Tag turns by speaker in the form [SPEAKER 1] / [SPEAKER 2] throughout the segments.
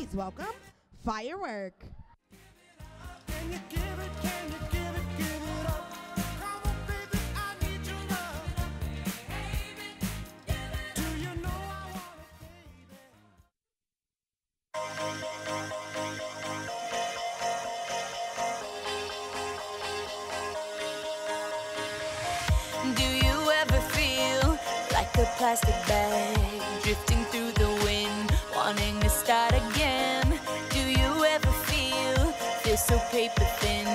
[SPEAKER 1] Please welcome Firework.
[SPEAKER 2] Can you give it, can you give it, give it up? Come on, baby, I need your love. Do you know I want it,
[SPEAKER 3] baby? Do you ever feel like a plastic bag drifting through the wind, wanting to start again? Do you ever feel so paper thin,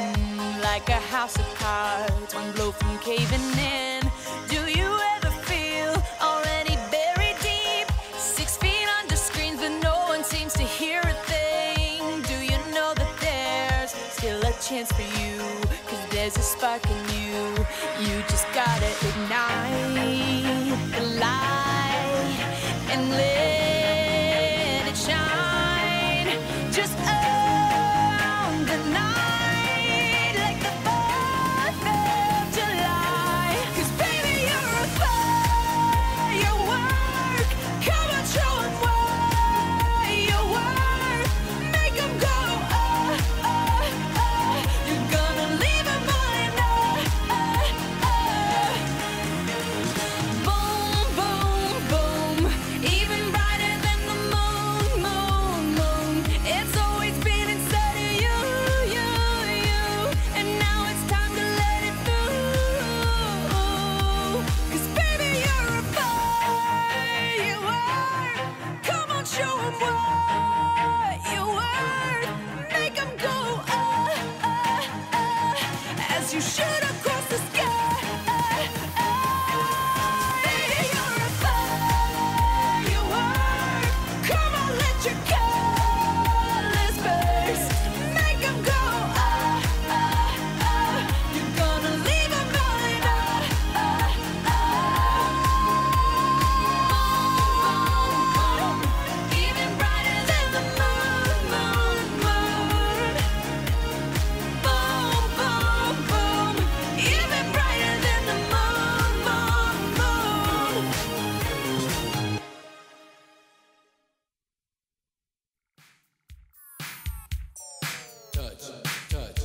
[SPEAKER 3] like a house of cards, one blow from caving in? Do you ever feel already buried deep, 6 feet under screens, but no one seems to hear a thing? Do you know that there's still a chance for you, 'cause there's a spark in you? You just gotta ignite the light and let it shine. Just the night like the 4th of July. 'Cause baby, you're a firework. Come on, show 'em what you work. Make 'em go, oh, oh, oh. You're gonna leave 'em falling, oh, oh, oh. Boom, boom, boom. Even brighter than the moon, moon, moon. It's always been inside of you. And now it's time to let it through. 'Cause baby, you're a firework. Come on, show 'em what you worth. Make 'em go, oh, oh, oh, as you shoot across the sky. Baby, you're a firework. Come on, let your colors burst. Make 'em go, oh, oh, oh. You're gonna leave 'em falling, oh, oh, oh. Boom, boom, boom. Even brighter than the moon, moon, moon. Boom, boom, boom. Even brighter than the moon, moon, moon.
[SPEAKER 4] Touch, touch,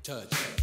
[SPEAKER 4] touch.